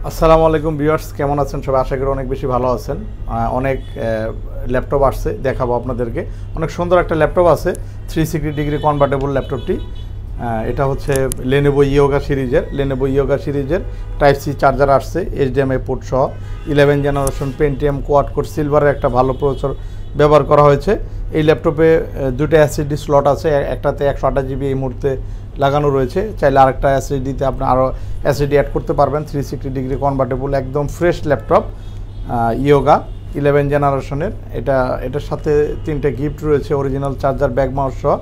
আসসালামু আলাইকুম ভিউয়ার্স, কেমন আছেন সবাই? আশা করি অনেক বেশি ভালো আছেন। অনেক ল্যাপটপ আসছে, দেখাবো আপনাদেরকে। অনেক সুন্দর একটা ল্যাপটপ আছে, 360 ডিগ্রি কনভার্টেবল ল্যাপটপটি। এটা হচ্ছে লেনোভো ইয়োগা সিরিজের টাইপ সি চার্জার আসছে, HDMI পোর্ট সহ 11 জেনারেশন পেন্টিয়াম কোয়াড কোর সিলভারের একটা ভালো প্রসেসর ব্যবহার করা হয়েছে। এই ল্যাপটপে দুটো SSD স্লট আছে, একটাতে 128 GB এই মুহূর্তে লাগানো রয়েছে। চাইলে আরেকটা SSDতে আপনি আরও SSD অ্যাড করতে পারবেন। 360 ডিগ্রি কনভার্টেবল একদম ফ্রেশ ল্যাপটপ, ইয়োগা 11 জেনারেশনের। এটার সাথে 3টে গিফট রয়েছে, অরিজিনাল চার্জার, ব্যাগ মাউস সহ।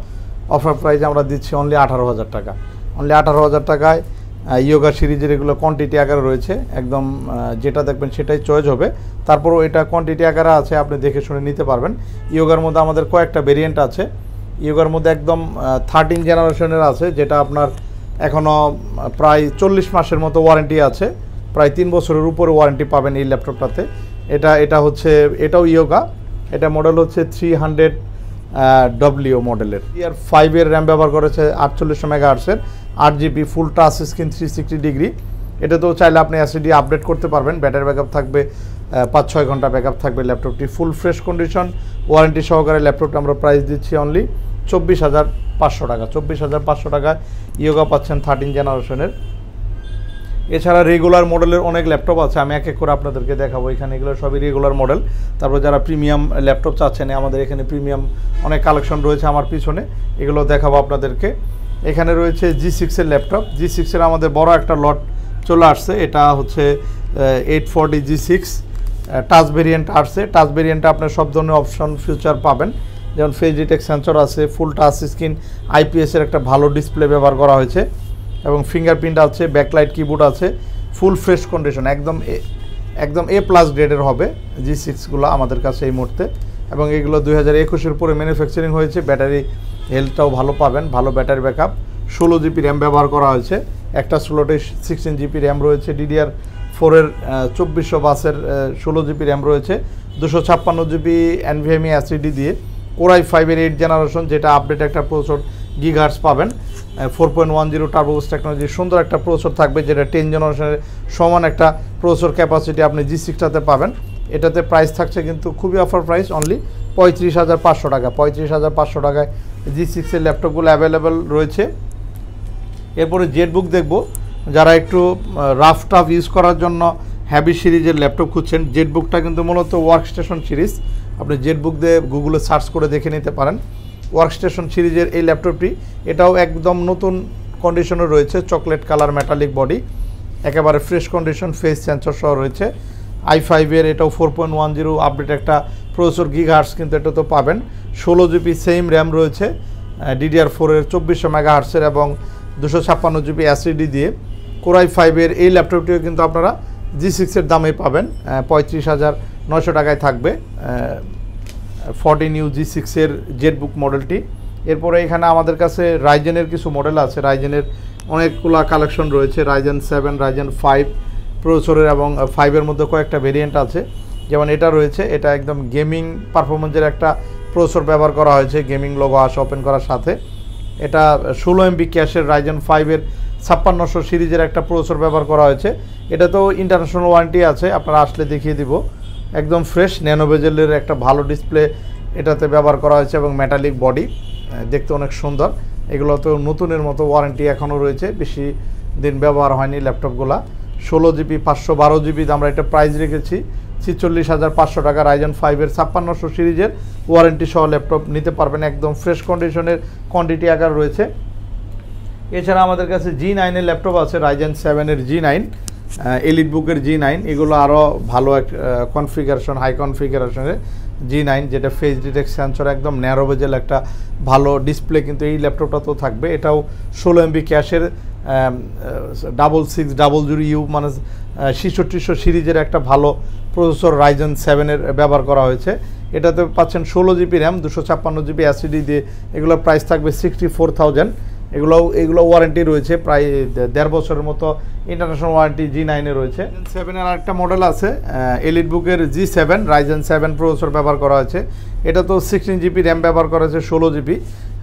অফার প্রাইস আমরা দিচ্ছি অনলি 18,000 টাকা। অনলি 18,000 টাকায় ইয়োগা সিরিজের এগুলো কোয়ান্টিটি আকারে রয়েছে, একদম যেটা দেখবেন সেটাই চয়েস হবে। তারপরও এটা কোয়ান্টিটি আকারে আছে, আপনি দেখে শুনে নিতে পারবেন। ইয়োগার মধ্যে আমাদের কয়েকটা ভেরিয়েন্ট আছে। ইয়োগার মধ্যে একদম 13 জেনারেশনের আছে, যেটা আপনার এখনও প্রায় 40 মাসের মতো ওয়ারেন্টি আছে, প্রায় 3 বছরের উপরে ওয়ারেন্টি পাবেন এই ল্যাপটপটাতে। এটাও ইয়োগা। এটা মডেল হচ্ছে 300W মডেলের। ইয়ার 5 র্যাম ব্যবহার করেছে, 4800 মেগাহার্টসের, 8GB ফুল টাচ স্ক্রিন, 360 ডিগ্রি। এটা তো চাইলে আপনি SSD আপডেট করতে পারবেন। ব্যাটারি ব্যাকআপ থাকবে 5-6 ঘন্টা ব্যাকআপ থাকবে ল্যাপটপটি। ফুল ফ্রেশ কন্ডিশন ওয়ারেন্টি সহকারে ল্যাপটপটা আমরা প্রাইস দিচ্ছি অনলি 24,500 টাকা। 24,500 টাকায় ইয়োগা পাচ্ছেন 13 জেনারেশনের। এছাড়া রেগুলার মডেলের অনেক ল্যাপটপ আছে, আমি এক এক করে আপনাদেরকে দেখাবো। এখানে এগুলো সবই রেগুলার মডেল। তারপর যারা প্রিমিয়াম ল্যাপটপ চাচ্ছেন, আমাদের এখানে প্রিমিয়াম অনেক কালেকশন রয়েছে আমার পিছনে, এগুলো দেখাবো আপনাদেরকে। এখানে রয়েছে G6 ল্যাপটপ। G6 আমাদের বড় একটা লট চলে আসছে। এটা হচ্ছে 840 G6 টাচ ভেরিয়েন্ট আসছে। টাচ ভেরিয়েন্টে আপনার সব ধরনের অপশন ফিচার পাবেন, যেমন ফেস ডিটেক্ট সেন্সর আছে, ফুল টাচ স্ক্রিন, IPS-এর একটা ভালো ডিসপ্লে ব্যবহার করা হয়েছে এবং ফিঙ্গারপ্রিন্ট আছে, ব্যাকলাইট কিবোর্ড আছে। ফুল ফ্রেশ কন্ডিশন, একদম A+ গ্রেডের হবে G6গুলো আমাদের কাছে এই মুহূর্তে। এবং এগুলো 2021-এর উপরে ম্যানুফ্যাকচারিং হয়েছে। ব্যাটারি হেলথটাও ভালো পাবেন, ভালো ব্যাটারি ব্যাকআপ। 16GB র্যাম ব্যবহার করা হয়েছে, একটা স্লটে 16GB র্যাম রয়েছে। DDR4-এর 2400 বাসের 16GB র্যাম রয়েছে। 256GB NVMe SSD দিয়ে Core i5-এর 8 জেনারেশন, যেটা আপডেট একটা প্রসেসর, গিগাহার্টজ পাবেন। 4.10 টার্বোবুস্ট টেকনোলজি, সুন্দর একটা প্রসেসর থাকবে, যেটা 10 জেনারেশনের সমান একটা প্রসেসর ক্যাপাসিটি আপনি G6টাতে পাবেন। এটাতে প্রাইস থাকছে কিন্তু খুবই অফার প্রাইস, অনলি 35,500 টাকা। 35,500 টাকায় G6-এর ল্যাপটপগুলো অ্যাভেলেবেল রয়েছে। এরপরে জেটবুক দেখব। যারা একটু রাফ টাফ ইউজ করার জন্য হ্যাভি সিরিজের ল্যাপটপ খুঁজছেন, জেটবুকটা কিন্তু মূলত ওয়ার্কস্টেশন সিরিজ। আপনি জেটবুক দিয়ে গুগলে সার্চ করে দেখে নিতে পারেন। ওয়ার্কস্টেশন সিরিজের এই ল্যাপটপটি, এটাও একদম নতুন কন্ডিশনে রয়েছে, চকলেট কালার মেটালিক বডি, একেবারে ফ্রেশ কন্ডিশন, ফেস সেন্সর সহ রয়েছে। i5-এর এটাও 4.10 আপডেট একটা প্রসেসর, গিগাহার্টজ কিন্তু এটা তো পাবেন। 16GB সেম র্যাম রয়েছে, DDR4-এর 2400 মেগাহার্টসের এবং 256GB SSD দিয়ে। Core i5-এর এই ল্যাপটপটিও কিন্তু আপনারা G6-এর দামে পাবেন, 35,900 টাকায় থাকবে 14U G6-এর জেটবুক মডেলটি। এরপরে এখানে আমাদের কাছে রাইজেনের কিছু মডেল আছে। রাইজেনের অনেকগুলো কালেকশন রয়েছে, Ryzen 7, Ryzen 5 প্রসেসরের, এবং 5-এর মধ্যে কয়েকটা ভেরিয়েন্ট আছে। যেমন এটা রয়েছে, এটা একদম গেমিং পারফরমেন্সের একটা প্রসেসর ব্যবহার করা হয়েছে, গেমিং লোগো আসে ওপেন করার সাথে। এটা 16MB ক্যাশের Ryzen 5-এর 5600 সিরিজের একটা প্রসেসর ব্যবহার করা হয়েছে। এটা তো ইন্টারন্যাশনাল ওয়ারেন্টি আছে, আপনারা আসলে দেখিয়ে দিব। একদম ফ্রেশ ন্যানো বেজেলের একটা ভালো ডিসপ্লে এটাতে ব্যবহার করা হয়েছে এবং মেটালিক বডি, দেখতে অনেক সুন্দর। এগুলো তো নতুনের মতো ওয়ারেন্টি এখনও রয়েছে, বেশি দিন ব্যবহার হয়নি ল্যাপটপগুলো। 16GB 512GB আমরা এটা প্রাইস রেখেছি 46,500 টাকা। Ryzen 5-এর 5600 সিরিজের ওয়ারেন্টি সহ ল্যাপটপ নিতে পারবেন, একদম ফ্রেশ কন্ডিশনের, কোয়ান্টিটি আকার রয়েছে। এছাড়া আমাদের কাছে G9-এর ল্যাপটপ আছে, Ryzen 7-এর G9, এলিটবুকের G9। এগুলো আরও ভালো এক কনফিগারেশন, হাই কনফিগারেশনের G9, যেটা ফেস ডিটেক্ট সেন্সর, একদম ন্যারো বেজেল একটা ভালো ডিসপ্লে কিন্তু এই ল্যাপটপটা তো থাকবে। এটাও 16MB ক্যাশের 6600U মানে 6600 সিরিজের একটা ভালো প্রসেসর Ryzen 7-এর ব্যবহার করা হয়েছে। এটাতে পাচ্ছেন 16GB র্যাম, 256GB SSD দিয়ে। এগুলোর প্রাইস থাকবে 64,000। এগুলো ওয়ারেন্টি রয়েছে প্রায় 1.5 বছরের মতো ইন্টারন্যাশনাল ওয়ারেন্টি G9-এ রয়েছে। 7-এর আরেকটা মডেল আছে, এলিটবুকের G7, Ryzen 7 প্রসেসর ব্যবহার করা হয়েছে। এটা তো 16GB র্যাম ব্যবহার করা হয়েছে, 16GB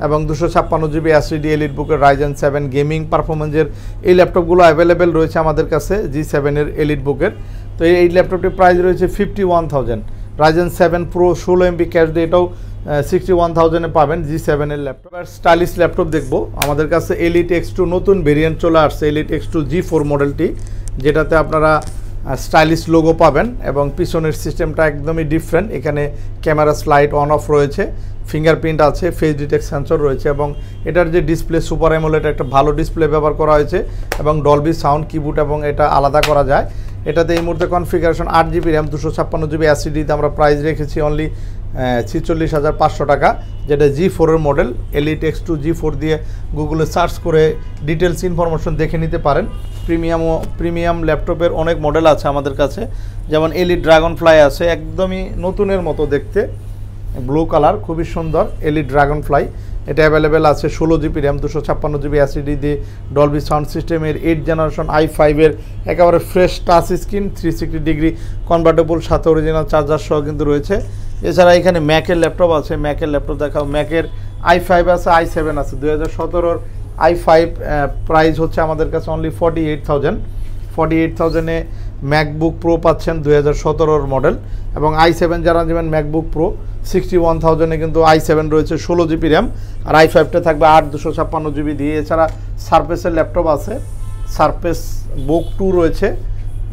এবং 256 জিবি এসএসডি এলিট বুকের Ryzen 7 গেমিং পারফরমেন্সের এই ল্যাপটপগুলো অ্যাভেলেবেল রয়েছে আমাদের কাছে G7 এর এলিট বুকের। তো এই ল্যাপটপটির প্রাইস রয়েছে 51,000। Ryzen 7 Pro 16 MB ক্যাশ দিয়ে এটাও 61,000 এ পাবেন G7 এর ল্যাপটপ। আর স্টাইলিশ ল্যাপটপ দেখবো, আমাদের কাছে Elite X2 নতুন ভেরিয়েন্ট চলে আসছে, Elite X2 G4 মডেলটি, যেটাতে আপনারা স্টাইলিশ লোগো পাবেন এবং পিছনের সিস্টেমটা একদমই ডিফারেন্ট। এখানে ক্যামেরা স্লাইড অন অফ রয়েছে, ফিঙ্গারপ্রিন্ট আছে, ফেস ডিটেক্ট সেন্সর রয়েছে এবং এটার যে ডিসপ্লে সুপার অ্যামোলেড একটা ভালো ডিসপ্লে ব্যবহার করা হয়েছে এবং ডলবি সাউন্ড কিবোর্ড এবং এটা আলাদা করা যায়। এটাতে এই মুহূর্তে কনফিগারেশন 8 জিবি র্যাম 256 জিবি এসএসডিতে আমরা প্রাইস রেখেছি অনলি 46,500 টাকা, যেটা G4 এর মডেল। Elite X2 G4 দিয়ে গুগলে সার্চ করে ডিটেলস ইনফরমেশন দেখে নিতে পারেন। প্রিমিয়াম ল্যাপটপের অনেক মডেল আছে আমাদের কাছে, যেমন Elite Dragonfly আছে, একদমই নতুনের মতো দেখতে, ব্লু কালার, খুবই সুন্দর Elite Dragonfly। এটা অ্যাভেলেবেল আছে 16 জিবি র্যাম 256 জিবি এসএসডি দিয়ে ডলবি সাউন্ড সিস্টেমের 8 জেনারেশন i5 এর একেবারে fresh touch screen, 360 degree convertible, সাথে অরিজিনাল চার্জার সহ কিন্তু রয়েছে। এছাড়া এখানে ম্যাকের ল্যাপটপ আছে, ম্যাকের ল্যাপটপ দেখাও, ম্যাকের i5 আছে, i7 আছে। 2017 i5 প্রাইস হচ্ছে আমাদের কাছে অনলি 48,000 এ ম্যাকবুক প্রো পাচ্ছেন 2017 মডেল, এবং i7 যারা নেবেন ম্যাকবুক প্রো 61,000 এ কিন্তু i7 রয়েছে 16 জিবি র্যাম, আর i5টা থাকবে 256 জিবি দিয়ে। এছাড়া সারফেসের ল্যাপটপ আছে, সারফেস বুক 2 রয়েছে,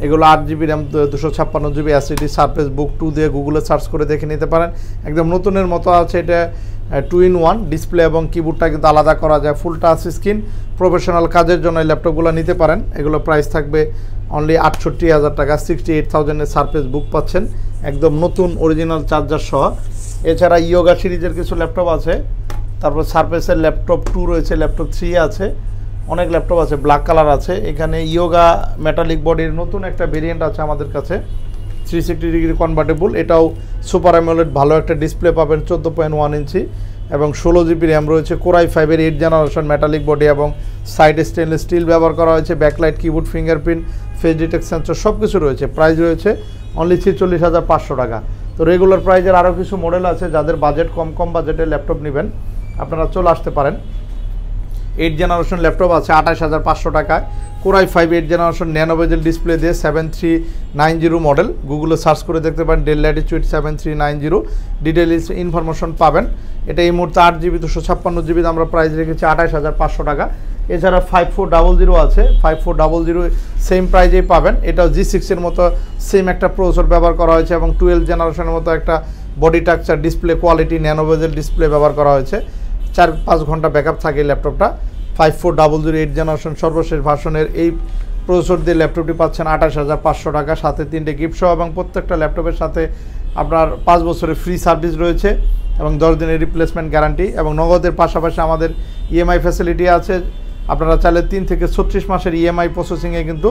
এগুলো 8 GB RAM 256 GB SSD, Surface Book 2 দিয়ে গুগলে সার্চ করে দেখে নিতে পারেন। একদম নতুনের মতো আছে, এটা 2-in-1 ডিসপ্লে এবং কিবোর্ডটা কিন্তু আলাদা করা যায়, ফুল টাচ স্ক্রিন। প্রফেশনাল কাজের জন্য এই ল্যাপটপগুলো নিতে পারেন। এগুলো প্রাইস থাকবে অনলি 68,000 টাকা। 68,000 এর সারফেস বুক পাচ্ছেন একদম নতুন অরিজিনাল চার্জার সহ। এছাড়া ইয়োগা সিরিজের কিছু ল্যাপটপ আছে, তারপর সারফেসের ল্যাপটপ 2 রয়েছে, ল্যাপটপ 3 আছে, অনেক ল্যাপটপ আছে, ব্ল্যাক কালার আছে। এখানে ইয়োগা মেটালিক বডির নতুন একটা ভেরিয়েন্ট আছে আমাদের কাছে, 360 ডিগ্রি কনভার্টেবল, এটাও সুপার অ্যামোলেড ভালো একটা ডিসপ্লে পাবেন, 14.1 ইঞ্চি এবং 16 জিবি র্যাম রয়েছে। Core i5 এর 8 জেনারেশন মেটালিক বডি এবং সাইডে স্টেনলেস স্টিল ব্যবহার করা হয়েছে, backlight, keyboard, fingerprint, face detect sensor সব কিছু রয়েছে। প্রাইস রয়েছে অনলি 46,500 টাকা। তো রেগুলার প্রাইজের আরও কিছু মডেল আছে, যাদের বাজেট কম বাজেটের ল্যাপটপ নেবেন আপনারা চলে আসতে পারেন। 8 জেনারেশন ল্যাপটপ আছে 28,500 টাকায়। Core i5 8 generation nano bezel display দিয়ে 7390 মডেল, গুগলে সার্চ করে দেখতে পারেন Dell Latitude 7390, ডিটেইলস ইনফরমেশন পাবেন। এটা এই মুহূর্তে 8 জিবি 256 জিবি আমরা প্রাইস রেখেছি 28,500 টাকা। এছাড়া 5400 আছে, 5400 সেম প্রাইজেই পাবেন। এটাও G6 এর মতো সেম একটা প্রসেসর ব্যবহার করা হয়েছে এবং 12 জেনারেশনের মতো একটা body texture, display quality, nano bezel display ব্যবহার করা হয়েছে। 4-5 ঘন্টা ব্যাকআপ থাকে এই ল্যাপটপটা। 5400 8 জেনারেশন সর্বশেষ ভার্সনের এই প্রসেসর দিয়ে ল্যাপটপটি পাচ্ছেন 28,500 টাকা, সাথে 3টে গিফট সহ, এবং প্রত্যেকটা ল্যাপটপের সাথে আপনার 5 বছরের ফ্রি সার্ভিস রয়েছে এবং 10 দিনের রিপ্লেসমেন্ট গ্যারান্টি, এবং নগদের পাশাপাশি আমাদের ইএমআই ফ্যাসিলিটি আছে। আপনারা চাইলে 3 থেকে 36 মাসের ইএমআই প্রসেসিংয়ে কিন্তু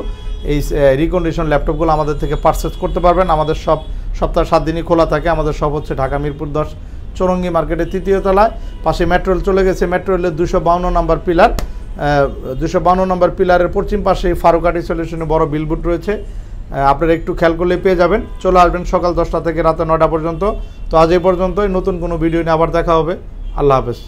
এই রিকন্ডিশন ল্যাপটপগুলো আমাদের থেকে পারচেস করতে পারবেন। আমাদের সব সপ্তাহে 7 দিনই খোলা থাকে। আমাদের সব হচ্ছে ঢাকা মিরপুর 10 চৌরঙ্গি মার্কেটের 3য় তলায়, পাশে মেট্রো রেল চলে গেছে, মেট্রো রেলের 252 নম্বর পিলার, 252 নম্বর পিলারের পশ্চিম পাশে ফারুকাটি সলিউশনে বড় বিলবোর্ড রয়েছে, আপনারা একটু খেয়াল করলে পেয়ে যাবেন। চলে আসবেন সকাল 10টা থেকে রাতে 9টা পর্যন্ত। তো আজ এই পর্যন্তই, নতুন কোনো ভিডিও নিয়ে আবার দেখা হবে। আল্লাহ হাফেজ।